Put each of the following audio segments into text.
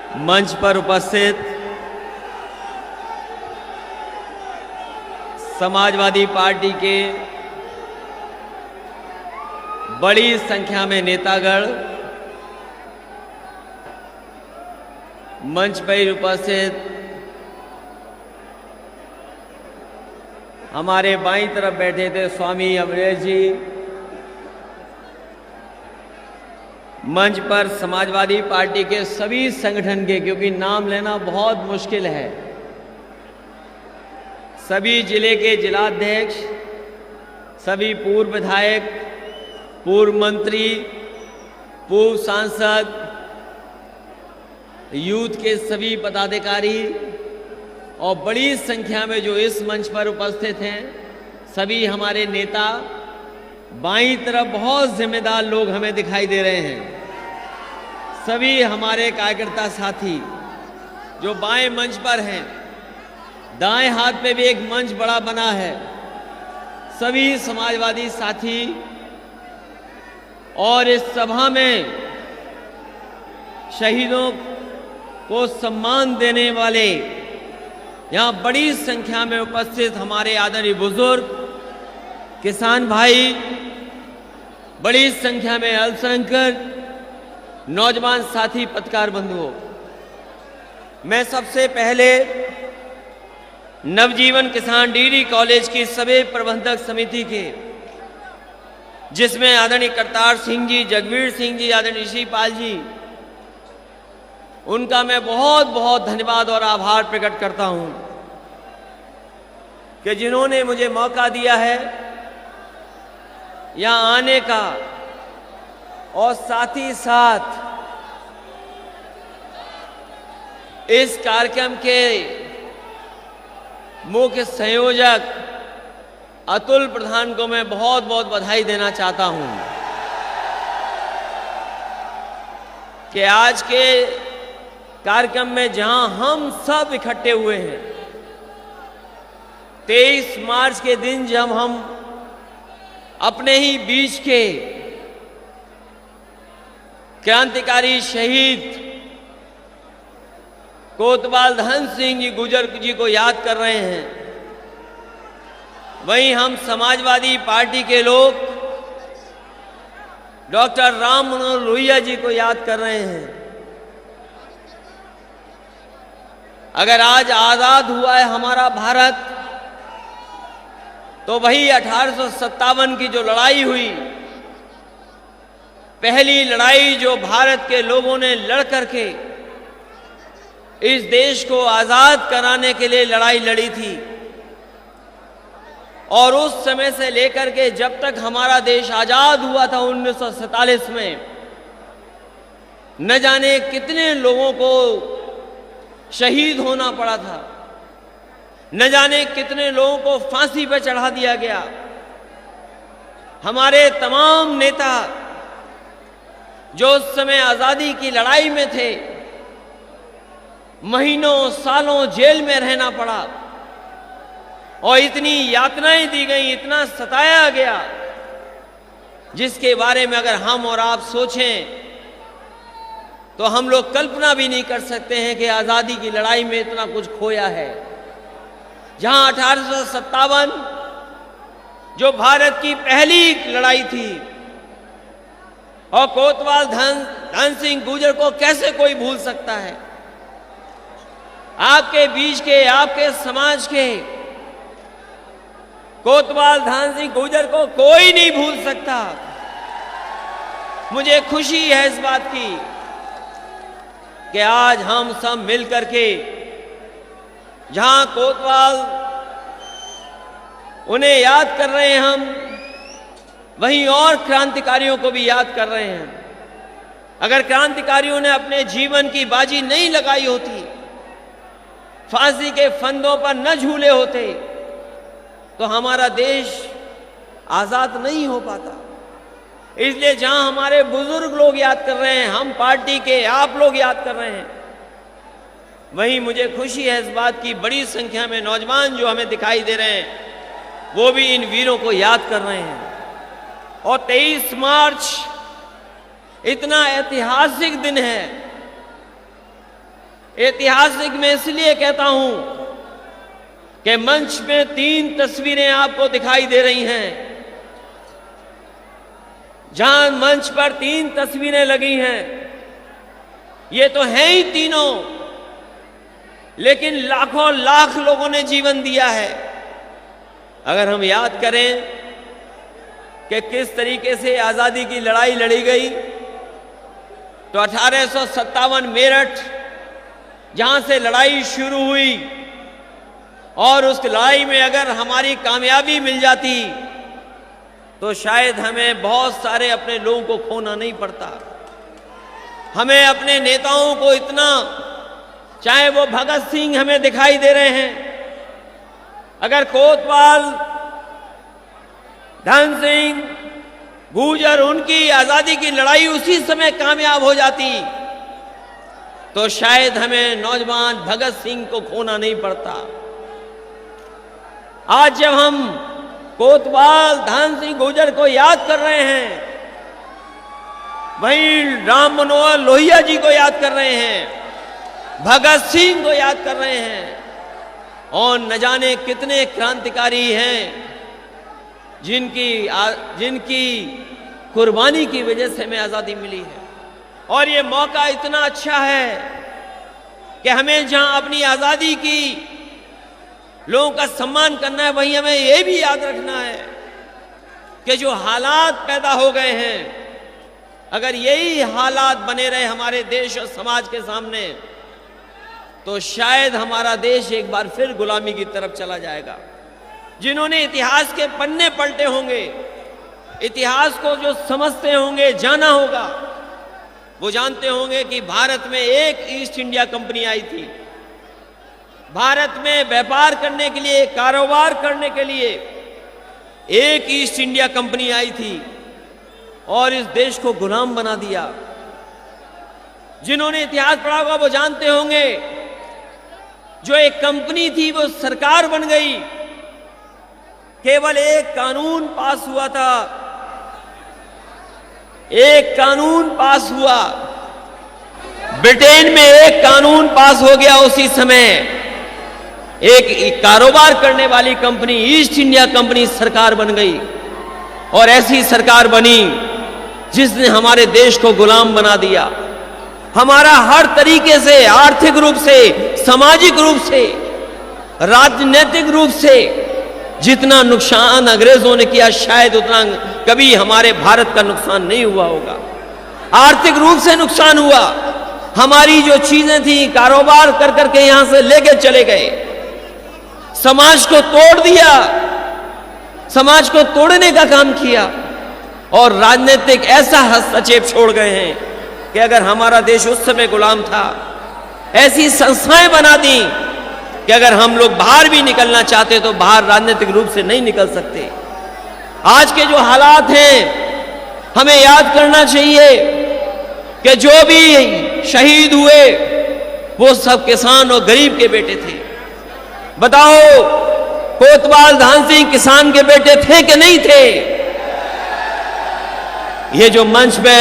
मंच पर उपस्थित समाजवादी पार्टी के बड़ी संख्या में नेतागण, मंच पर उपस्थित हमारे बाईं तरफ बैठे थे स्वामी अमरेश जी, मंच पर समाजवादी पार्टी के सभी संगठन के, क्योंकि नाम लेना बहुत मुश्किल है, सभी जिले के जिलाध्यक्ष, सभी पूर्व विधायक, पूर्व मंत्री, पूर्व सांसद, यूथ के सभी पदाधिकारी और बड़ी संख्या में जो इस मंच पर उपस्थित हैं, सभी हमारे नेता, बाईं तरफ बहुत जिम्मेदार लोग हमें दिखाई दे रहे हैं, सभी हमारे कार्यकर्ता साथी जो बाएं मंच पर हैं, दाएं हाथ पे भी एक मंच बड़ा बना है, सभी समाजवादी साथी और इस सभा में शहीदों को सम्मान देने वाले यहाँ बड़ी संख्या में उपस्थित हमारे आदरणीय बुजुर्ग, किसान भाई, बड़ी संख्या में अल्पसंख्यक, नौजवान साथी, पत्रकार बंधुओं, मैं सबसे पहले नवजीवन किसान डिग्री कॉलेज की सभी प्रबंधक समिति के, जिसमें आदरणीय करतार सिंह जी, जगवीर सिंह जी, आदरणीय ऋषिपाल जी, उनका मैं बहुत बहुत धन्यवाद और आभार प्रकट करता हूं कि जिन्होंने मुझे मौका दिया है यहां आने का और साथ ही साथ इस कार्यक्रम के मुख्य संयोजक अतुल प्रधान को मैं बहुत बहुत बधाई देना चाहता हूं कि आज के कार्यक्रम में जहां हम सब इकट्ठे हुए हैं, 23 मार्च के दिन जब हम अपने ही बीच के क्रांतिकारी शहीद कोतवाल धन सिंह जी गुजर जी को याद कर रहे हैं, वहीं हम समाजवादी पार्टी के लोग डॉक्टर राम मनोहर लोहिया जी को याद कर रहे हैं। अगर आज आजाद हुआ है हमारा भारत, तो वही 1857 की जो लड़ाई हुई, पहली लड़ाई जो भारत के लोगों ने लड़ करके इस देश को आजाद कराने के लिए लड़ाई लड़ी थी, और उस समय से लेकर के जब तक हमारा देश आजाद हुआ था 1947 में, न जाने कितने लोगों को शहीद होना पड़ा था, न जाने कितने लोगों को फांसी पर चढ़ा दिया गया। हमारे तमाम नेता जो उस समय आजादी की लड़ाई में थे, महीनों सालों जेल में रहना पड़ा और इतनी यातनाएं दी गई, इतना सताया गया, जिसके बारे में अगर हम और आप सोचें तो हम लोग कल्पना भी नहीं कर सकते हैं कि आजादी की लड़ाई में इतना कुछ खोया है। जहां 1857 जो भारत की पहली लड़ाई थी, और कोतवाल धन सिंह गुजर को कैसे कोई भूल सकता है? आपके बीच के, आपके समाज के कोतवाल धन सिंह गुजर को कोई नहीं भूल सकता। मुझे खुशी है इस बात की कि आज हम सब मिलकर के जहां कोतवाल उन्हें याद कर रहे हैं, हम वहीं और क्रांतिकारियों को भी याद कर रहे हैं। अगर क्रांतिकारियों ने अपने जीवन की बाजी नहीं लगाई होती, फांसी के फंदों पर न झूले होते, तो हमारा देश आजाद नहीं हो पाता। इसलिए जहां हमारे बुजुर्ग लोग याद कर रहे हैं, हम पार्टी के आप लोग याद कर रहे हैं, वहीं मुझे खुशी है इस बात की, बड़ी संख्या में नौजवान जो हमें दिखाई दे रहे हैं, वो भी इन वीरों को याद कर रहे हैं। और 23 मार्च इतना ऐतिहासिक दिन है ऐतिहासिक मैं इसलिए कहता हूं कि मंच में 3 तस्वीरें आपको दिखाई दे रही हैं। जहां मंच पर 3 तस्वीरें लगी हैं, ये तो हैं ही तीनों, लेकिन लाखों लाख लोगों ने जीवन दिया है। अगर हम याद करें कि किस तरीके से आजादी की लड़ाई लड़ी गई, तो 1857 मेरठ जहां से लड़ाई शुरू हुई, और उस लड़ाई में अगर हमारी कामयाबी मिल जाती तो शायद हमें बहुत सारे अपने लोगों को खोना नहीं पड़ता। हमें अपने नेताओं को इतना, चाहे वो भगत सिंह हमें दिखाई दे रहे हैं, अगर कोतवाल, धन सिंह, गुर्जर, उनकी आजादी की लड़ाई उसी समय कामयाब हो जाती तो शायद हमें नौजवान भगत सिंह को खोना नहीं पड़ता। आज जब हम कोतवाल, धन सिंह, गुर्जर को याद कर रहे हैं, वहीं राम मनोहर लोहिया जी को याद कर रहे हैं, भगत सिंह को याद कर रहे हैं, और न जाने कितने क्रांतिकारी हैं जिनकी कुर्बानी की वजह से हमें आजादी मिली है। और ये मौका इतना अच्छा है कि हमें जहां अपनी आजादी की लोगों का सम्मान करना है, वहीं हमें यह भी याद रखना है कि जो हालात पैदा हो गए हैं, अगर यही हालात बने रहे हमारे देश और समाज के सामने, तो शायद हमारा देश एक बार फिर गुलामी की तरफ चला जाएगा। जिन्होंने इतिहास के पन्ने पलटे होंगे, इतिहास को जो समझते होंगे, जाना होगा, वो जानते होंगे कि भारत में एक ईस्ट इंडिया कंपनी आई थी। भारत में व्यापार करने के लिए, कारोबार करने के लिए एक ईस्ट इंडिया कंपनी आई थी और इस देश को गुलाम बना दिया। जिन्होंने इतिहास पढ़ा होगा वो जानते होंगे, जो एक कंपनी थी वो सरकार बन गई। केवल एक कानून पास हुआ था, एक कानून पास हुआ, ब्रिटेन में एक कानून पास हो गया उसी समय। एक कारोबार करने वाली कंपनी, ईस्ट इंडिया कंपनी सरकार बन गई, और ऐसी सरकार बनी जिसने हमारे देश को गुलाम बना दिया। हमारा हर तरीके से, आर्थिक रूप से, सामाजिक रूप से, राजनीतिक रूप से जितना नुकसान अंग्रेजों ने किया, शायद उतना कभी हमारे भारत का नुकसान नहीं हुआ होगा। आर्थिक रूप से नुकसान हुआ, हमारी जो चीजें थी कारोबार कर करके यहां से लेके चले गए, समाज को तोड़ दिया, समाज को तोड़ने का काम किया, और राजनीतिक ऐसा हस्तक्षेप छोड़ गए हैं कि अगर हमारा देश उस समय गुलाम था, ऐसी संस्थाएं बना दी कि अगर हम लोग बाहर भी निकलना चाहते तो बाहर राजनीतिक रूप से नहीं निकल सकते। आज के जो हालात हैं, हमें याद करना चाहिए कि जो भी शहीद हुए वो सब किसान और गरीब के बेटे थे। बताओ, कोतवाल, धन सिंह किसान के बेटे थे कि नहीं थे? ये जो मंच पे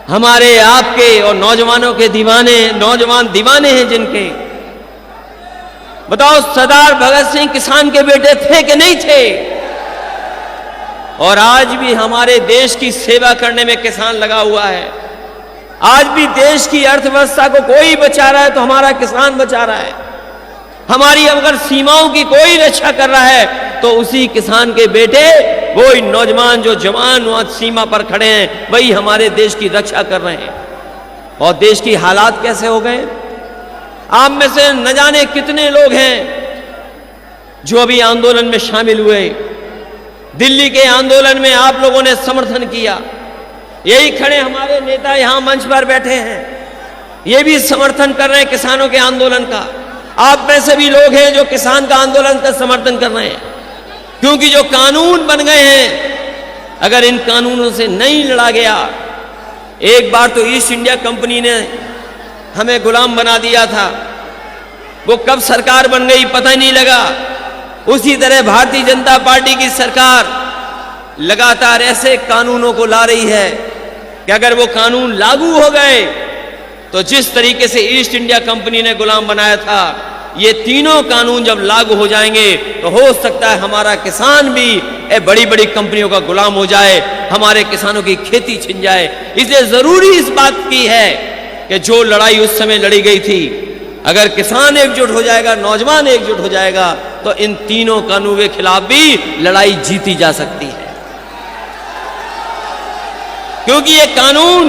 हमारे, आपके और नौजवानों के दीवाने, नौजवान दीवाने हैं जिनके, बताओ, सरदार भगत सिंह किसान के बेटे थे कि नहीं थे? और आज भी हमारे देश की सेवा करने में किसान लगा हुआ है। आज भी देश की अर्थव्यवस्था को कोई बचा रहा है तो हमारा किसान बचा रहा है। हमारी अगर सीमाओं की कोई रक्षा कर रहा है तो उसी किसान के बेटे, वो नौजवान जो जवान वहां सीमा पर खड़े हैं, वही हमारे देश की रक्षा कर रहे हैं। और देश की हालात कैसे हो गए? आप में से न जाने कितने लोग हैं जो अभी आंदोलन में शामिल हुए। दिल्ली के आंदोलन में आप लोगों ने समर्थन किया। यही खड़े हमारे नेता यहां मंच पर बैठे हैं, ये भी समर्थन कर रहे हैं किसानों के आंदोलन का। आप में से भी लोग हैं जो किसान का आंदोलन का समर्थन कर रहे हैं, क्योंकि जो कानून बन गए हैं, अगर इन कानूनों से नहीं लड़ा गया, एक बार तो ईस्ट इंडिया कंपनी ने हमें गुलाम बना दिया था, वो कब सरकार बन गई पता नहीं लगा। उसी तरह भारतीय जनता पार्टी की सरकार लगातार ऐसे कानूनों को ला रही है कि अगर वो कानून लागू हो गए तो जिस तरीके से ईस्ट इंडिया कंपनी ने गुलाम बनाया था, ये तीनों कानून जब लागू हो जाएंगे तो हो सकता है हमारा किसान भी बड़ी बड़ी कंपनियों का गुलाम हो जाए, हमारे किसानों की खेती छिन जाए। इसलिए जरूरी इस बात की है कि जो लड़ाई उस समय लड़ी गई थी, अगर किसान एकजुट हो जाएगा, नौजवान एकजुट हो जाएगा, तो इन तीनों कानूनों के खिलाफ भी लड़ाई जीती जा सकती है। क्योंकि ये कानून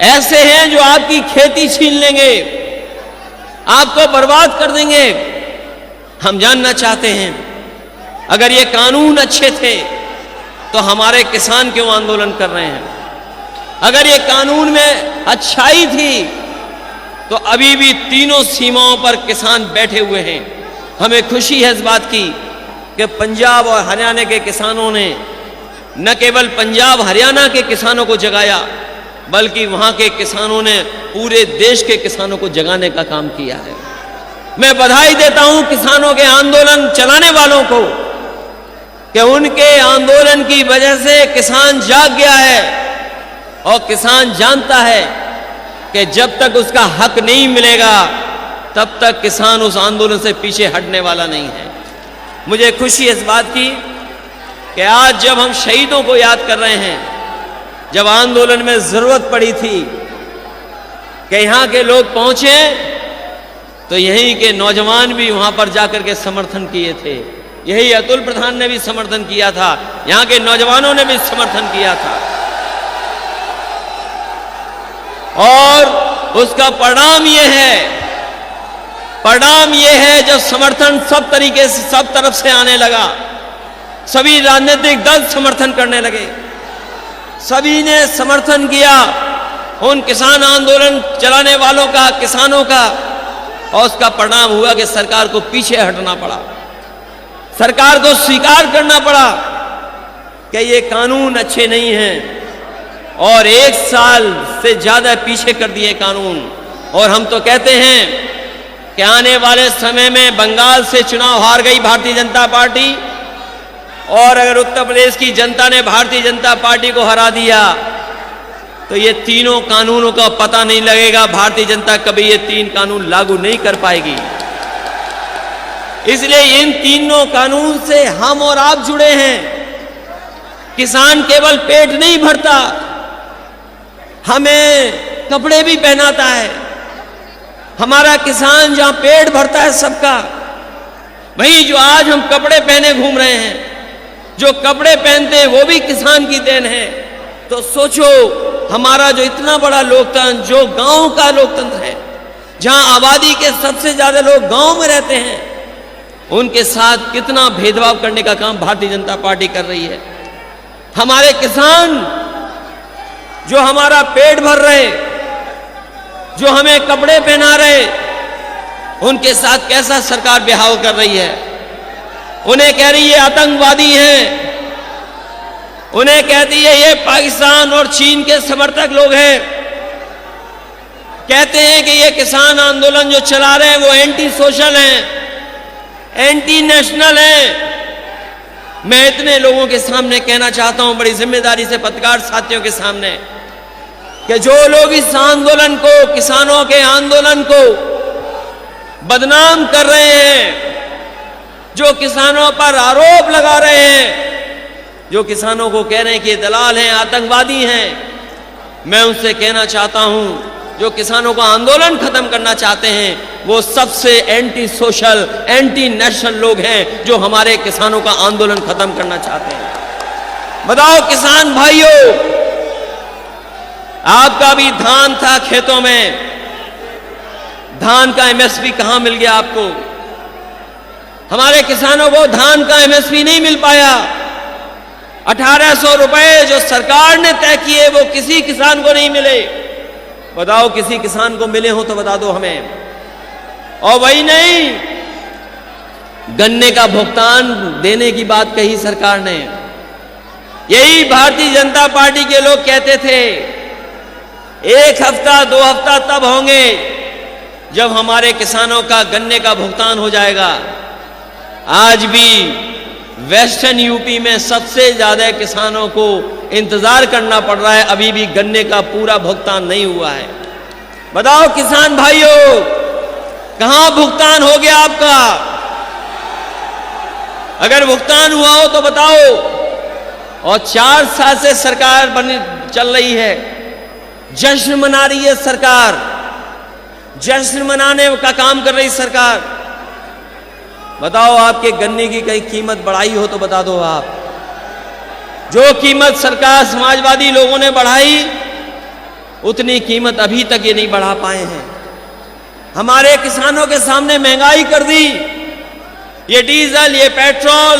ऐसे हैं जो आपकी खेती छीन लेंगे, आपको बर्बाद कर देंगे। हम जानना चाहते हैं, अगर ये कानून अच्छे थे तो हमारे किसान क्यों आंदोलन कर रहे हैं? अगर ये कानून में अच्छाई थी तो अभी भी तीनों सीमाओं पर किसान बैठे हुए हैं। हमें खुशी है इस बात की कि पंजाब और हरियाणा के किसानों ने न केवल पंजाब हरियाणा के किसानों को जगाया, बल्कि वहां के किसानों ने पूरे देश के किसानों को जगाने का काम किया है। मैं बधाई देता हूं किसानों के आंदोलन चलाने वालों को कि उनके आंदोलन की वजह से किसान जाग गया है और किसान जानता है कि जब तक उसका हक नहीं मिलेगा तब तक किसान उस आंदोलन से पीछे हटने वाला नहीं है। मुझे खुशी है इस बात की कि आज जब हम शहीदों को याद कर रहे हैं, जब आंदोलन में जरूरत पड़ी थी कि यहां के लोग पहुंचे, तो यहीं के नौजवान भी वहां पर जाकर के समर्थन किए थे। यही अतुल प्रधान ने भी समर्थन किया था, यहां के नौजवानों ने भी समर्थन किया था, और उसका परिणाम यह है जब समर्थन सब तरीके से, सब तरफ से आने लगा, सभी राजनीतिक दल समर्थन करने लगे, सभी ने समर्थन किया उन किसान आंदोलन चलाने वालों का, किसानों का, और उसका परिणाम हुआ कि सरकार को पीछे हटना पड़ा, सरकार को स्वीकार करना पड़ा कि ये कानून अच्छे नहीं हैं, और 1 साल से ज्यादा पीछे कर दिए कानून। और हम तो कहते हैं कि आने वाले समय में बंगाल से चुनाव हार गई भारतीय जनता पार्टी, और अगर उत्तर प्रदेश की जनता ने भारतीय जनता पार्टी को हरा दिया तो ये तीनों कानूनों का पता नहीं लगेगा, भारतीय जनता कभी ये 3 कानून लागू नहीं कर पाएगी। इसलिए इन तीनों कानून से हम और आप जुड़े हैं। किसान केवल पेट नहीं भरता, हमें कपड़े भी पहनाता है। हमारा किसान जहां पेट भरता है सबका, वहीं जो आज हम कपड़े पहने घूम रहे हैं, जो कपड़े पहनते हैं वो भी किसान की देन है। तो सोचो, हमारा जो इतना बड़ा लोकतंत्र, जो गांव का लोकतंत्र है, जहां आबादी के सबसे ज्यादा लोग गांव में रहते हैं, उनके साथ कितना भेदभाव करने का काम भारतीय जनता पार्टी कर रही है। हमारे किसान जो हमारा पेट भर रहे, जो हमें कपड़े पहना रहे, उनके साथ कैसा सरकार व्यवहार कर रही है। उन्हें कह रही है आतंकवादी हैं, उन्हें कहती है ये पाकिस्तान और चीन के समर्थक लोग हैं। कहते हैं कि ये किसान आंदोलन जो चला रहे हैं वो एंटी सोशल हैं, एंटी नेशनल हैं। मैं इतने लोगों के सामने कहना चाहता हूं, बड़ी जिम्मेदारी से पत्रकार साथियों के सामने, कि जो लोग इस आंदोलन को, किसानों के आंदोलन को बदनाम कर रहे हैं, जो किसानों पर आरोप लगा रहे हैं, जो किसानों को कह रहे हैं कि ये दलाल हैं, आतंकवादी हैं, मैं उनसे कहना चाहता हूं, जो किसानों का आंदोलन खत्म करना चाहते हैं, वो सबसे एंटी सोशल, एंटी नेशनल लोग हैं, जो हमारे किसानों का आंदोलन खत्म करना चाहते हैं। बताओ किसान भाइयों, आपका भी धान था खेतों में, धान का एमएसपी कहां मिल गया आपको? हमारे किसानों को धान का एमएसपी नहीं मिल पाया। 1800 रुपए जो सरकार ने तय किए वो किसी किसान को नहीं मिले। बताओ किसी किसान को मिले हो तो बता दो हमें। और वही नहीं, गन्ने का भुगतान देने की बात कही सरकार ने। यही भारतीय जनता पार्टी के लोग कहते थे 1 हफ्ता 2 हफ्ता तब होंगे जब हमारे किसानों का गन्ने का भुगतान हो जाएगा। आज भी वेस्टर्न यूपी में सबसे ज्यादा किसानों को इंतजार करना पड़ रहा है, अभी भी गन्ने का पूरा भुगतान नहीं हुआ है। बताओ किसान भाइयों, कहां भुगतान हो गया आपका? अगर भुगतान हुआ हो तो बताओ। और 4 साल से सरकार चल रही है, जश्न मना रही है सरकार, जश्न मनाने का काम कर रही सरकार। बताओ आपके गन्ने की कहीं कीमत बढ़ाई हो तो बता दो आप। जो कीमत सरकार समाजवादी लोगों ने बढ़ाई, उतनी कीमत अभी तक ये नहीं बढ़ा पाए हैं। हमारे किसानों के सामने महंगाई कर दी। ये डीजल, ये पेट्रोल,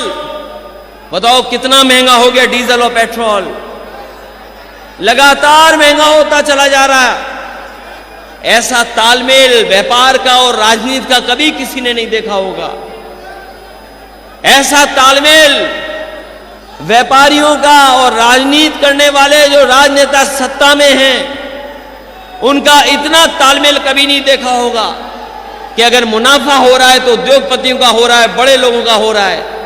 बताओ कितना महंगा हो गया डीजल और पेट्रोल। लगातार महंगा होता चला जा रहा है। ऐसा तालमेल व्यापार का और राजनीति का कभी किसी ने नहीं देखा होगा। ऐसा तालमेल व्यापारियों का और राजनीति करने वाले जो राजनेता सत्ता में हैं, उनका इतना तालमेल कभी नहीं देखा होगा कि अगर मुनाफा हो रहा है तो उद्योगपतियों का हो रहा है, बड़े लोगों का हो रहा है।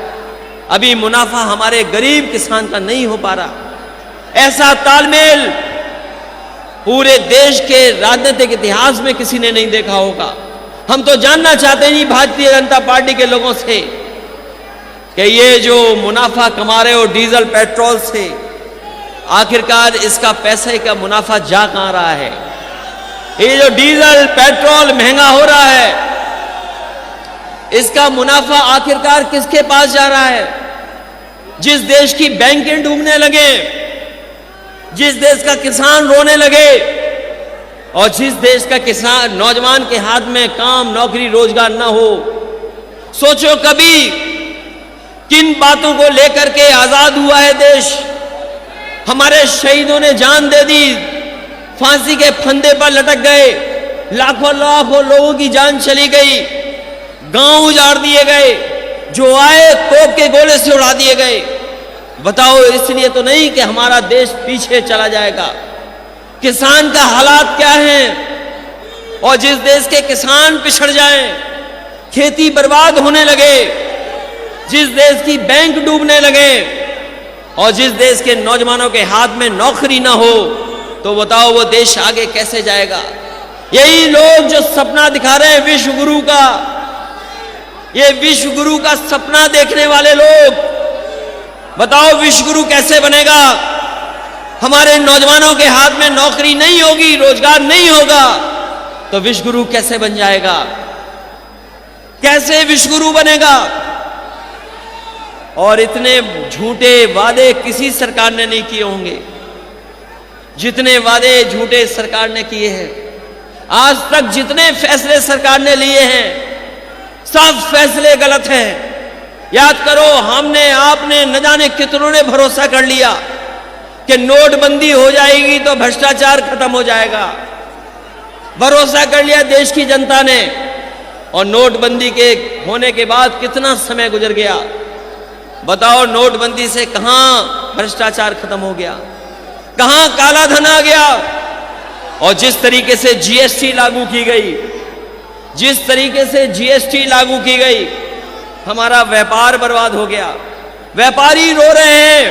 अभी मुनाफा हमारे गरीब किसान का नहीं हो पा रहा। ऐसा तालमेल पूरे देश के राजनीतिक इतिहास में किसी ने नहीं देखा होगा। हम तो जानना चाहते हैं भारतीय जनता पार्टी के लोगों से कि ये जो मुनाफा कमा रहे हो डीजल पेट्रोल से, आखिरकार इसका पैसे का मुनाफा जा कहां रहा है? ये जो डीजल पेट्रोल महंगा हो रहा है, इसका मुनाफा आखिरकार किसके पास जा रहा है? जिस देश की बैंकें डूबने लगे, जिस देश का किसान रोने लगे, और जिस देश का किसान नौजवान के हाथ में काम, नौकरी, रोजगार ना हो। सोचो कभी किन बातों को लेकर के आजाद हुआ है देश। हमारे शहीदों ने जान दे दी, फांसी के फंदे पर लटक गए, लाखों लाखों लोगों की जान चली गई, गांव उजाड़ दिए गए, जो आए तोप के गोले से उड़ा दिए गए। बताओ इसलिए तो नहीं कि हमारा देश पीछे चला जाएगा। किसान का हालात क्या है? और जिस देश के किसान पिछड़ जाएं, खेती बर्बाद होने लगे, जिस देश की बैंक डूबने लगे, और जिस देश के नौजवानों के हाथ में नौकरी ना हो, तो बताओ वो देश आगे कैसे जाएगा? यही लोग जो सपना दिखा रहे हैं विश्व गुरु का, ये विश्व गुरु का सपना देखने वाले लोग, बताओ विश्व गुरु कैसे बनेगा? हमारे नौजवानों के हाथ में नौकरी नहीं होगी, रोजगार नहीं होगा, तो विश्व गुरु कैसे बन जाएगा? कैसे विश्व गुरु बनेगा? और इतने झूठे वादे किसी सरकार ने नहीं किए होंगे जितने वादे झूठे सरकार ने किए हैं। आज तक जितने फैसले सरकार ने लिए हैं, सब फैसले गलत हैं। याद करो, हमने आपने न जाने कितनों ने भरोसा कर लिया कि नोटबंदी हो जाएगी तो भ्रष्टाचार खत्म हो जाएगा। भरोसा कर लिया देश की जनता ने, और नोटबंदी के होने के बाद कितना समय गुजर गया। बताओ नोटबंदी से कहां भ्रष्टाचार खत्म हो गया, कहां काला धन आ गया? और जिस तरीके से जीएसटी लागू की गई, जिस तरीके से जीएसटी लागू की गई, हमारा व्यापार बर्बाद हो गया। व्यापारी रो रहे हैं,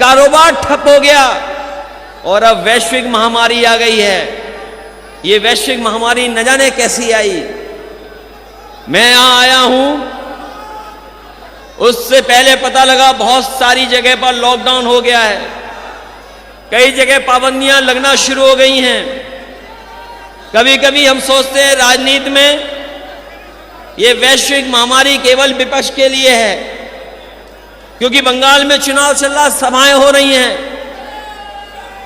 कारोबार ठप हो गया। और अब वैश्विक महामारी आ गई है। ये वैश्विक महामारी न जाने कैसी आई। मैं यहां आया हूं, उससे पहले पता लगा बहुत सारी जगह पर लॉकडाउन हो गया है, कई जगह पाबंदियां लगना शुरू हो गई हैं। कभी कभी हम सोचते हैं राजनीति में ये वैश्विक महामारी केवल विपक्ष के लिए है, क्योंकि बंगाल में चुनाव चल रहा, सभाएं हो रही हैं,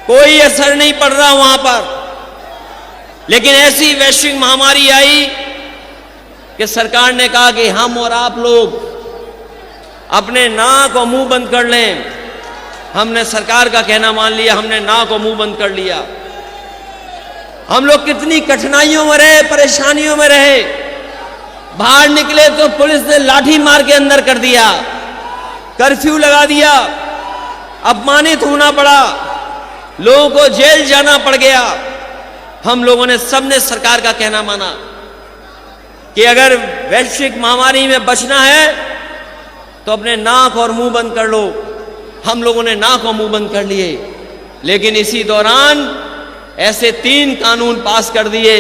कोई असर नहीं पड़ रहा वहां पर। लेकिन ऐसी वैश्विक महामारी आई कि सरकार ने कहा कि हम और आप लोग अपने नाक और मुंह बंद कर लें। हमने सरकार का कहना मान लिया, हमने नाक और मुंह बंद कर लिया। हम लोग कितनी कठिनाइयों में रहे, परेशानियों में रहे। बाहर निकले तो पुलिस ने लाठी मार के अंदर कर दिया, कर्फ्यू लगा दिया, अपमानित होना पड़ा, लोगों को जेल जाना पड़ गया। हम लोगों ने सबने सरकार का कहना माना कि अगर वैश्विक महामारी में बचना है तो अपने नाक और मुंह बंद कर लो। हम लोगों ने नाक और मुंह बंद कर लिए। लेकिन इसी दौरान ऐसे 3 कानून पास कर दिए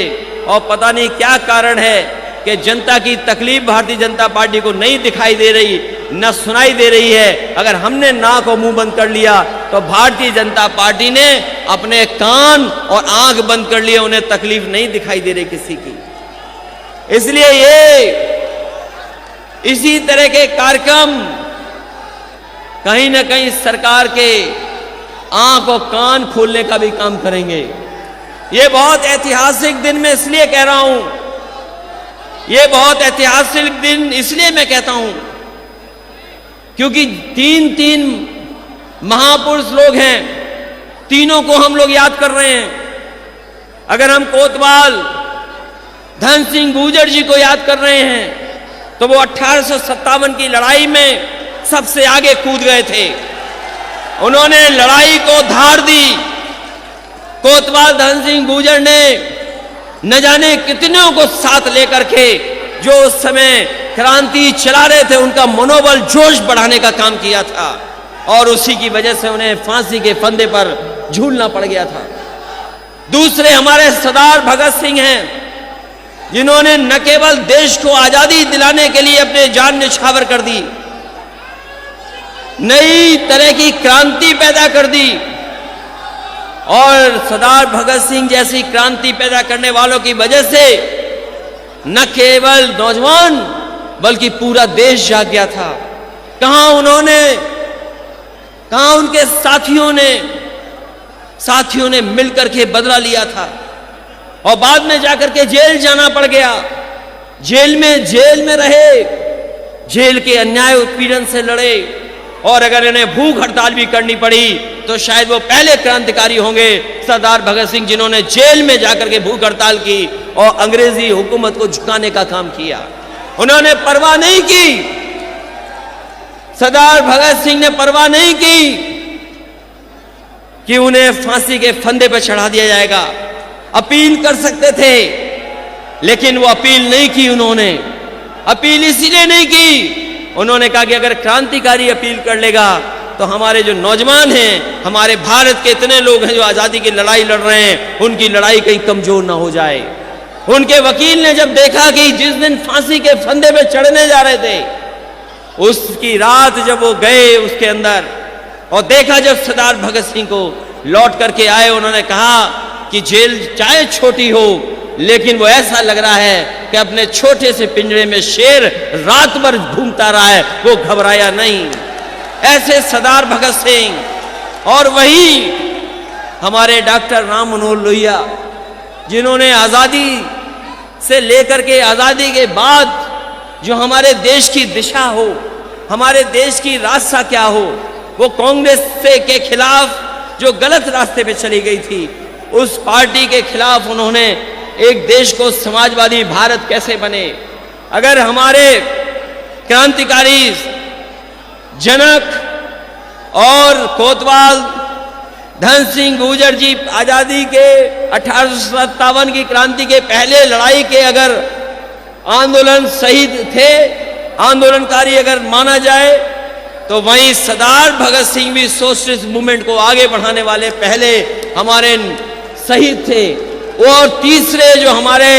और पता नहीं क्या कारण है कि जनता की तकलीफ भारतीय जनता पार्टी को नहीं दिखाई दे रही, न सुनाई दे रही है। अगर हमने नाक और मुंह बंद कर लिया तो भारतीय जनता पार्टी ने अपने कान और आंख बंद कर लिए, उन्हें तकलीफ नहीं दिखाई दे रही किसी की। इसलिए ये इसी तरह के कार्यक्रम कहीं ना कहीं सरकार के आंख और कान खोलने का भी काम करेंगे। ये बहुत ऐतिहासिक दिन मैं इसलिए कह रहा हूं, ये बहुत ऐतिहासिक दिन इसलिए मैं कहता हूं क्योंकि 3 महापुरुष लोग हैं, तीनों को हम लोग याद कर रहे हैं। अगर हम कोतवाल धन सिंह गुर्जर जी को याद कर रहे हैं तो वो 1857 की लड़ाई में सबसे आगे कूद गए थे। उन्होंने लड़ाई को धार दी। कोतवाल धन सिंह गुर्जर ने न जाने कितनों को साथ लेकर के जो उस समय क्रांति चला रहे थे उनका मनोबल जोश बढ़ाने का काम किया था, और उसी की वजह से उन्हें फांसी के फंदे पर झूलना पड़ गया था। दूसरे हमारे सरदार भगत सिंह हैं, जिन्होंने न केवल देश को आजादी दिलाने के लिए अपने जान न्यौछावर कर दी, नई तरह की क्रांति पैदा कर दी, और सरदार भगत सिंह जैसी क्रांति पैदा करने वालों की वजह से न केवल नौजवान बल्कि पूरा देश जाग गया था। कहां उनके साथियों ने मिलकर के बदला लिया था, और बाद में जाकर के जेल जाना पड़ गया। जेल में रहे, जेल के अन्याय उत्पीड़न से लड़े, और अगर इन्हें भूख हड़ताल भी करनी पड़ी तो शायद वो पहले क्रांतिकारी होंगे सरदार भगत सिंह, जिन्होंने जेल में जाकर के भूख हड़ताल की और अंग्रेजी हुकूमत को झुकाने का काम किया। उन्होंने परवाह नहीं की, सरदार भगत सिंह ने परवाह नहीं की कि उन्हें फांसी के फंदे पर चढ़ा दिया जाएगा। अपील कर सकते थे, लेकिन वो अपील नहीं की। उन्होंने अपील इसलिए नहीं की, उन्होंने कहा कि अगर क्रांतिकारी अपील कर लेगा तो हमारे जो नौजवान हैं, हमारे भारत के इतने लोग हैं जो आजादी की लड़ाई लड़ रहे हैं, उनकी लड़ाई कहीं कमजोर ना हो जाए। उनके वकील ने जब देखा कि जिस दिन फांसी के फंदे पे चढ़ने जा रहे थे, उसकी रात जब वो गए उसके अंदर और देखा, जब सरदार भगत सिंह को लौट करके आए, उन्होंने कहा कि जेल चाहे छोटी हो लेकिन वो ऐसा लग रहा है कि अपने छोटे से पिंजरे में शेर रात भर घूमता रहा है, वो घबराया नहीं। ऐसे सरदार भगत सिंह। और वही हमारे डॉक्टर राम मनोहर लोहिया, जिन्होंने आजादी से लेकर के आजादी के बाद जो हमारे देश की दिशा हो, हमारे देश की रास्ता क्या हो, वो कांग्रेस से के खिलाफ जो गलत रास्ते पे चली गई थी, उस पार्टी के खिलाफ उन्होंने एक देश को समाजवादी भारत कैसे बने। अगर हमारे क्रांतिकारी जनक और कोतवाल धन सिंह गुर्जर जी आजादी के 1857 की क्रांति के पहले लड़ाई के अगर आंदोलन शहीद थे, आंदोलनकारी अगर माना जाए, तो वहीं सरदार भगत सिंह भी सोशलिस्ट मूवमेंट को आगे बढ़ाने वाले पहले हमारे शहीद थे। और तीसरे जो हमारे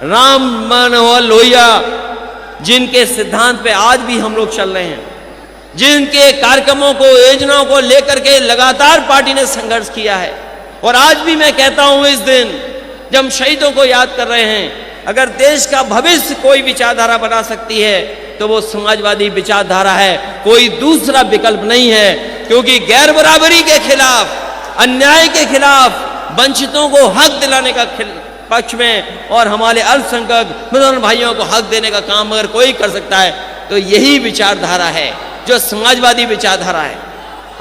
राम मनोहर लोहिया, जिनके सिद्धांत पे आज भी हम लोग चल रहे हैं, जिनके कार्यक्रमों को, योजनाओं को लेकर के लगातार पार्टी ने संघर्ष किया है। और आज भी मैं कहता हूं, इस दिन जब हम शहीदों को याद कर रहे हैं, अगर देश का भविष्य कोई विचारधारा बना सकती है तो वो समाजवादी विचारधारा है, कोई दूसरा विकल्प नहीं है। क्योंकि गैर बराबरी के खिलाफ, अन्याय के खिलाफ, वंचितों को हक दिलाने का पक्ष में और हमारे अल्पसंख्यक मुसलमान भाइयों को हक देने का काम अगर कोई कर सकता है तो यही विचारधारा है जो समाजवादी विचारधारा है।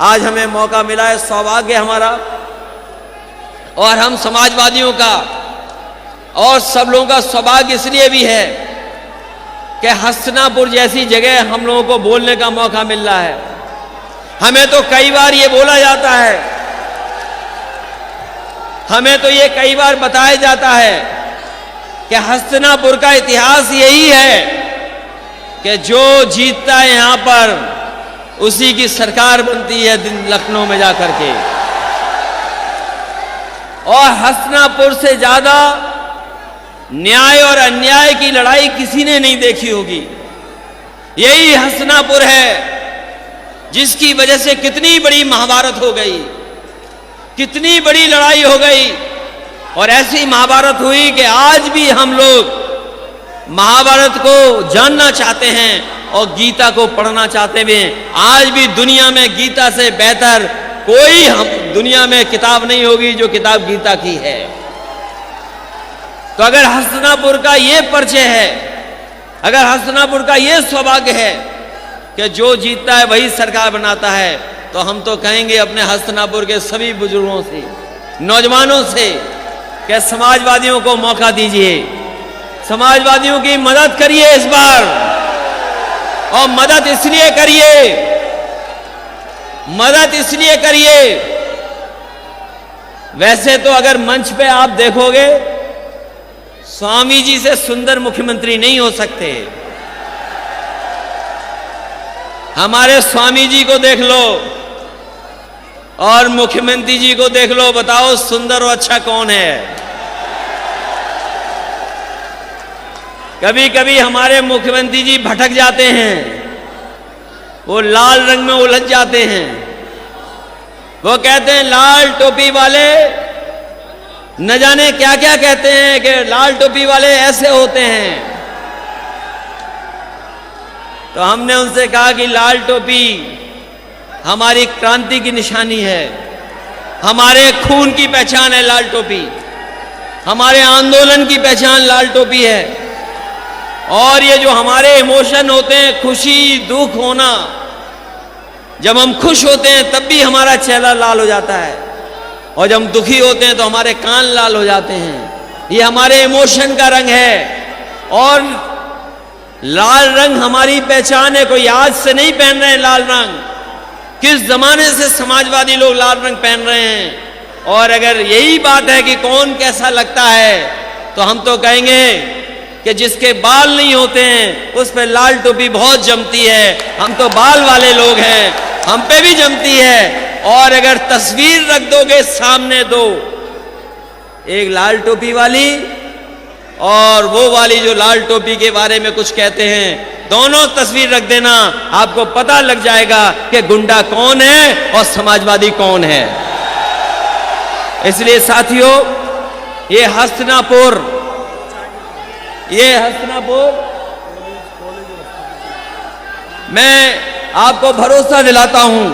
आज हमें मौका मिला है, सौभाग्य हमारा, और हम समाजवादियों का और सब लोगों का सौभाग्य इसलिए भी है कि हस्तिनापुर जैसी जगह हम लोगों को बोलने का मौका मिल रहा है। हमें तो कई बार ये बोला जाता है, हमें तो ये कई बार बताया जाता है कि हस्तिनापुर का इतिहास यही है कि जो जीतता है यहां पर उसी की सरकार बनती है लखनऊ में जाकर के। और हसनापुर से ज्यादा न्याय और अन्याय की लड़ाई किसी ने नहीं देखी होगी। यही हसनापुर है जिसकी वजह से कितनी बड़ी महाभारत हो गई, कितनी बड़ी लड़ाई हो गई। और ऐसी महाभारत हुई कि आज भी हम लोग महाभारत को जानना चाहते हैं और गीता को पढ़ना चाहते हैं। आज भी दुनिया में गीता से बेहतर कोई दुनिया में किताब नहीं होगी जो किताब गीता की है। तो अगर हसनापुर का ये परिचय है, अगर हसनापुर का ये सौभाग्य है कि जो जीतता है वही सरकार बनाता है, तो हम तो कहेंगे अपने हसनापुर के सभी बुजुर्गों से, नौजवानों से कि समाजवादियों को मौका दीजिए, समाजवादियों की मदद करिए इस बार। और मदद इसलिए करिए, वैसे तो अगर मंच पे आप देखोगे स्वामी जी से सुंदर मुख्यमंत्री नहीं हो सकते। हमारे स्वामी जी को देख लो और मुख्यमंत्री जी को देख लो, बताओ सुंदर और अच्छा कौन है। कभी कभी हमारे मुख्यमंत्री जी भटक जाते हैं, वो लाल रंग में उलझ जाते हैं। वो कहते हैं लाल टोपी वाले, न जाने क्या क्या कहते हैं कि लाल टोपी वाले ऐसे होते हैं। तो हमने उनसे कहा कि लाल टोपी हमारी क्रांति की निशानी है, हमारे खून की पहचान है लाल टोपी, हमारे आंदोलन की पहचान लाल टोपी है। और ये जो हमारे इमोशन होते हैं, खुशी दुख होना, जब हम खुश होते हैं तब भी हमारा चेहरा लाल हो जाता है, और जब हम दुखी होते हैं तो हमारे कान लाल हो जाते हैं। ये हमारे इमोशन का रंग है। और लाल रंग हमारी पहचान है। कोई आज से नहीं पहन रहे हैं लाल रंग, किस जमाने से समाजवादी लोग लाल रंग पहन रहे हैं। और अगर यही बात है कि कौन कैसा लगता है, तो हम तो कहेंगे कि जिसके बाल नहीं होते हैं उस पर लाल टोपी बहुत जमती है। हम तो बाल वाले लोग हैं, हम पे भी जमती है। और अगर तस्वीर रख दोगे सामने दो, एक लाल टोपी वाली और वो वाली जो लाल टोपी के बारे में कुछ कहते हैं, दोनों तस्वीर रख देना, आपको पता लग जाएगा कि गुंडा कौन है और समाजवादी कौन है। इसलिए साथियों, ये हसनापुर मैं आपको भरोसा दिलाता हूं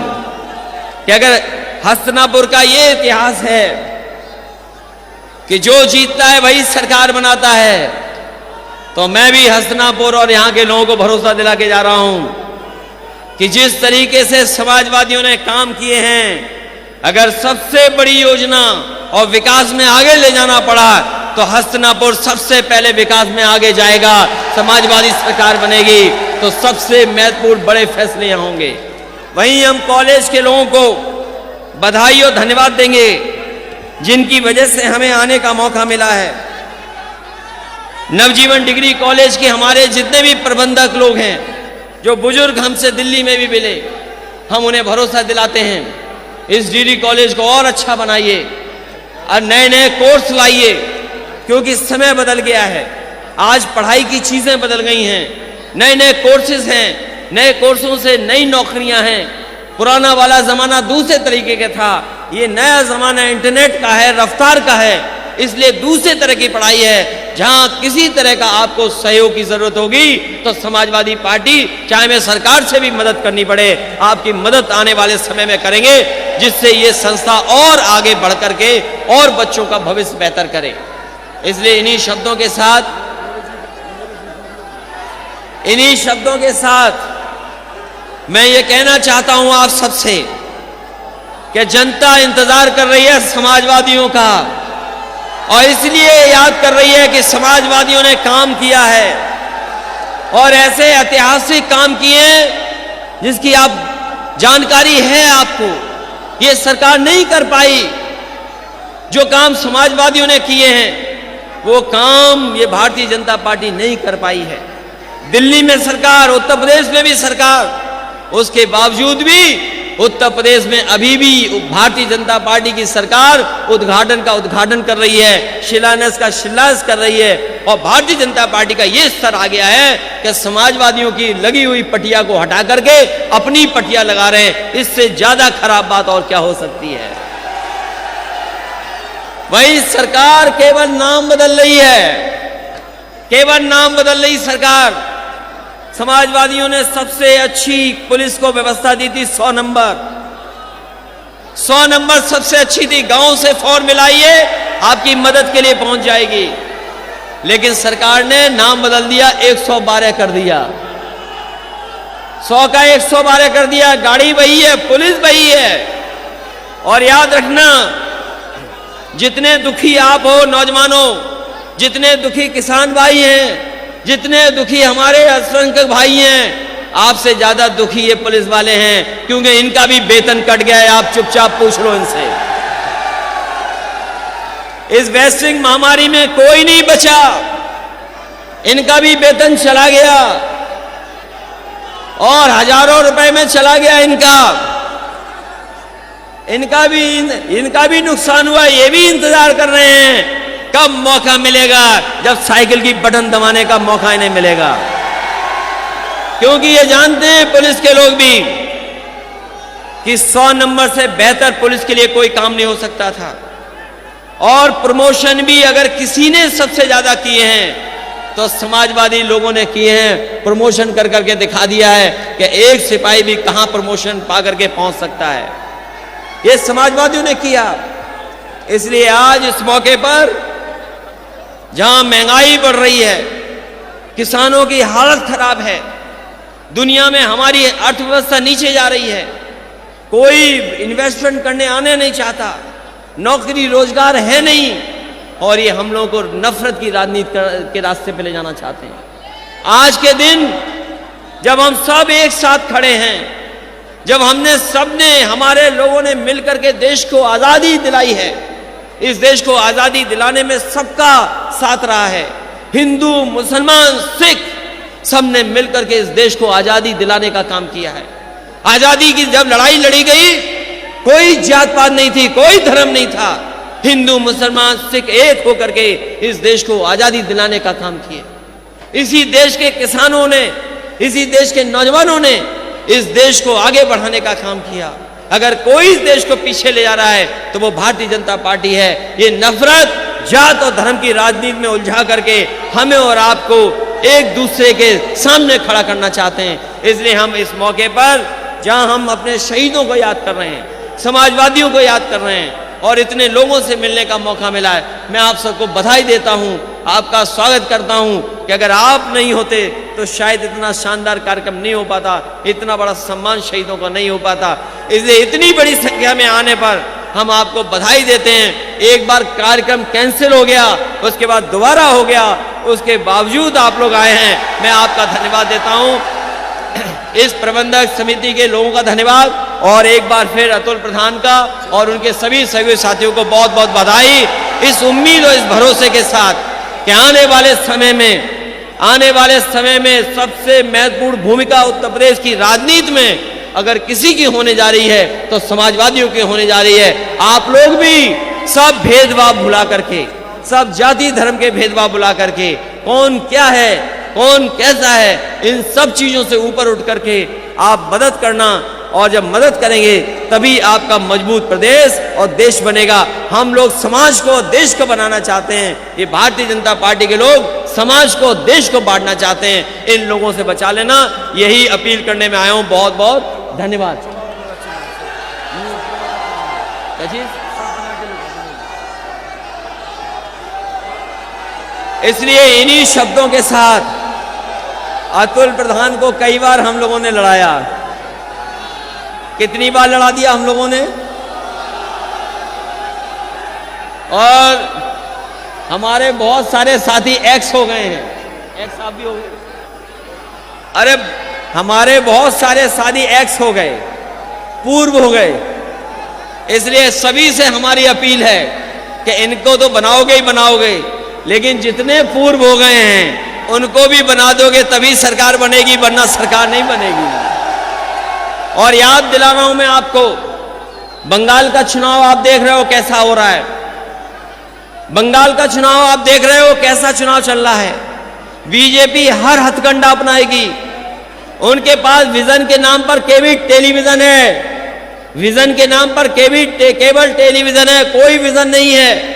कि अगर हसनापुर का ये इतिहास है कि जो जीतता है वही सरकार बनाता है, तो मैं भी हसनापुर और यहां के लोगों को भरोसा दिला के जा रहा हूं कि जिस तरीके से समाजवादियों ने काम किए हैं, अगर सबसे बड़ी योजना और विकास में आगे ले जाना पड़ा तो हसनापुर सबसे पहले विकास में आगे जाएगा। समाजवादी सरकार बनेगी तो सबसे महत्वपूर्ण बड़े फैसले यहां होंगे। वहीं हम कॉलेज के लोगों को बधाई और धन्यवाद देंगे जिनकी वजह से हमें आने का मौका मिला है। नवजीवन डिग्री कॉलेज के हमारे जितने भी प्रबंधक लोग हैं, जो बुजुर्ग हमसे दिल्ली में भी मिले, हम उन्हें भरोसा दिलाते हैं इस डिग्री कॉलेज को और अच्छा बनाइए और नए नए कोर्स लाइए, क्योंकि समय बदल गया है। आज पढ़ाई की चीजें बदल गई हैं, नए नए कोर्सेज हैं, नए कोर्सों से नई नौकरियां हैं। पुराना वाला जमाना दूसरे तरीके का था, ये नया जमाना इंटरनेट का है, रफ्तार का है, इसलिए दूसरे तरह की पढ़ाई है। जहां किसी तरह का आपको सहयोग की जरूरत होगी तो समाजवादी पार्टी, चाहे मैं सरकार से भी मदद करनी पड़े, आपकी मदद आने वाले समय में करेंगे, जिससे ये संस्था और आगे बढ़ करके और बच्चों का भविष्य बेहतर करे। इसलिए इन्हीं शब्दों के साथ मैं ये कहना चाहता हूं आप सबसे कि जनता इंतजार कर रही है समाजवादियों का, और इसलिए याद कर रही है कि समाजवादियों ने काम किया है और ऐसे ऐतिहासिक काम किए जिसकी आप जानकारी है। आपको ये सरकार नहीं कर पाई, जो काम समाजवादियों ने किए हैं वो काम ये भारतीय जनता पार्टी नहीं कर पाई है। दिल्ली में सरकार, उत्तर प्रदेश में भी सरकार, उसके बावजूद भी उत्तर प्रदेश में अभी भी भारतीय जनता पार्टी की सरकार उद्घाटन का उद्घाटन कर रही है, शिलान्यास का शिलान्यास कर रही है। और भारतीय जनता पार्टी का यह स्तर आ गया है कि समाजवादियों की लगी हुई पटिया को हटा करके अपनी पटिया लगा रहे हैं। इससे ज्यादा खराब बात और क्या हो सकती है। वही सरकार केवल नाम बदल रही है, केवल नाम बदल रही सरकार। समाजवादियों ने सबसे अच्छी पुलिस को व्यवस्था दी थी 100 नंबर, 100 नंबर सबसे अच्छी थी। गांव से फॉर्म मिलाइए, आपकी मदद के लिए पहुंच जाएगी। लेकिन सरकार ने नाम बदल दिया, 112 कर दिया, 100 का 112 कर दिया। गाड़ी वही है, पुलिस वही है। और याद रखना, जितने दुखी आप हो नौजवानों, जितने दुखी किसान भाई हैं, जितने दुखी हमारे अल्पसंख्यक भाई हैं, आपसे ज्यादा दुखी ये पुलिस वाले हैं, क्योंकि इनका भी वेतन कट गया है। आप चुपचाप पूछ लो इनसे। इस वैश्विक महामारी में कोई नहीं बचा, इनका भी वेतन चला गया और हजारों रुपए में चला गया इनका भी नुकसान हुआ। ये भी इंतजार कर रहे हैं कब मौका मिलेगा, जब साइकिल की बटन दबाने का मौका इन्हें मिलेगा। क्योंकि ये जानते हैं पुलिस के लोग भी कि 100 नंबर से बेहतर पुलिस के लिए कोई काम नहीं हो सकता था। और प्रमोशन भी अगर किसी ने सबसे ज्यादा किए हैं तो समाजवादी लोगों ने किए हैं। प्रमोशन कर करके दिखा दिया है कि एक सिपाही भी कहां प्रमोशन पा करके पहुंच सकता है, ये समाजवादियों ने किया। इसलिए आज इस मौके पर जहां महंगाई बढ़ रही है, किसानों की हालत खराब है, दुनिया में हमारी अर्थव्यवस्था नीचे जा रही है, कोई इन्वेस्टमेंट करने आने नहीं चाहता, नौकरी रोजगार है नहीं, और ये हम लोगों को नफरत की राजनीति के रास्ते पे ले जाना चाहते हैं। आज के दिन जब हम सब एक साथ खड़े हैं, जब सबने हमारे लोगों ने मिलकर के देश को आजादी दिलाई है, इस देश को आजादी दिलाने में सबका साथ रहा है, हिंदू मुसलमान सिख सबने मिलकर के इस देश को आजादी दिलाने का काम किया है। आजादी की जब लड़ाई लड़ी गई, कोई जात पात नहीं थी, कोई धर्म नहीं था, हिंदू मुसलमान सिख एक होकर के इस देश को आजादी दिलाने का काम किए। इसी देश के किसानों ने, इसी देश के नौजवानों ने इस देश को आगे बढ़ाने का काम किया। अगर कोई इस देश को पीछे ले जा रहा है तो वो भारतीय जनता पार्टी है। ये नफरत, जात और धर्म की राजनीति में उलझा करके हमें और आपको एक दूसरे के सामने खड़ा करना चाहते हैं। इसलिए हम इस मौके पर, जहां हम अपने शहीदों को याद कर रहे हैं, समाजवादियों को याद कर रहे हैं और इतने लोगों से मिलने का मौका मिला है, मैं आप सबको बधाई देता हूं, आपका स्वागत करता हूं कि अगर आप नहीं होते तो शायद इतना शानदार कार्यक्रम नहीं हो पाता, इतना बड़ा सम्मान शहीदों को नहीं हो पाता। इसलिए इतनी बड़ी संख्या में आने पर हम आपको बधाई देते हैं। एक बार कार्यक्रम कैंसिल हो गया, उसके बाद दोबारा हो गया, उसके बावजूद आप लोग आए हैं, मैं आपका धन्यवाद देता हूं। इस प्रबंधक समिति के लोगों का धन्यवाद, और एक बार फिर अतुल प्रधान का और उनके सभी सहयोगी साथियों को बहुत बहुत बधाई। इस उम्मीद और इस भरोसे के साथ कि आने वाले समय में सबसे महत्वपूर्ण भूमिका उत्तर प्रदेश की राजनीति में अगर किसी की होने जा रही है तो समाजवादियों की होने जा रही है। आप लोग भी सब भेदभाव भुला करके, सब जाति धर्म के भेदभाव भुला करके, कौन क्या है, कौन कैसा है, इन सब चीजों से ऊपर उठ करके आप मदद करना, और जब मदद करेंगे तभी आपका मजबूत प्रदेश और देश बनेगा। हम लोग समाज को, देश को बनाना चाहते हैं, ये भारतीय जनता पार्टी के लोग समाज को, देश को बांटना चाहते हैं। इन लोगों से बचा लेना, यही अपील करने में आया हूं। बहुत बहुत धन्यवाद। इसलिए इन्हीं शब्दों के साथ अतुल प्रधान को कई बार हम लोगों ने लड़ाया। कितनी बार लड़ा दिया हम लोगों ने, और हमारे बहुत सारे साथी एक्स हो गए हैं। एक्स आप भी हो गए? अरे हमारे बहुत सारे साथी एक्स हो गए, पूर्व हो गए। इसलिए सभी से हमारी अपील है कि इनको तो बनाओगे ही बनाओगे, लेकिन जितने पूर्व हो गए हैं उनको भी बना दोगे तभी सरकार बनेगी, वरना सरकार नहीं बनेगी। और याद दिला रहा हूं मैं आपको, बंगाल का चुनाव आप देख रहे हो कैसा हो रहा है। बंगाल का चुनाव आप देख रहे हो कैसा चुनाव चल रहा है। बीजेपी हर हथकंडा अपनाएगी। उनके पास विजन के नाम पर केवल टेलीविजन है, विजन के नाम पर केवल टेलीविजन है, कोई विजन नहीं है।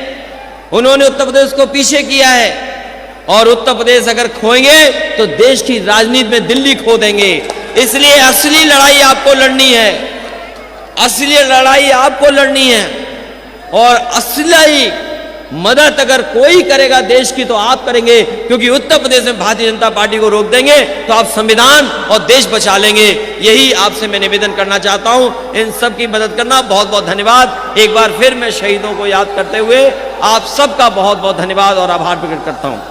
उन्होंने उत्तर प्रदेश को पीछे किया है और उत्तर प्रदेश अगर खोएंगे तो देश की राजनीति में दिल्ली खो देंगे। इसलिए असली लड़ाई आपको लड़नी है, असली लड़ाई आपको लड़नी है। और असली मदद अगर कोई करेगा देश की तो आप करेंगे, क्योंकि उत्तर प्रदेश में भारतीय जनता पार्टी को रोक देंगे तो आप संविधान और देश बचा लेंगे। यही आपसे मैं निवेदन करना चाहता हूं, इन सब की मदद करना। बहुत बहुत धन्यवाद। एक बार फिर मैं शहीदों को याद करते हुए आप सबका बहुत बहुत धन्यवाद और आभार प्रकट करता हूं।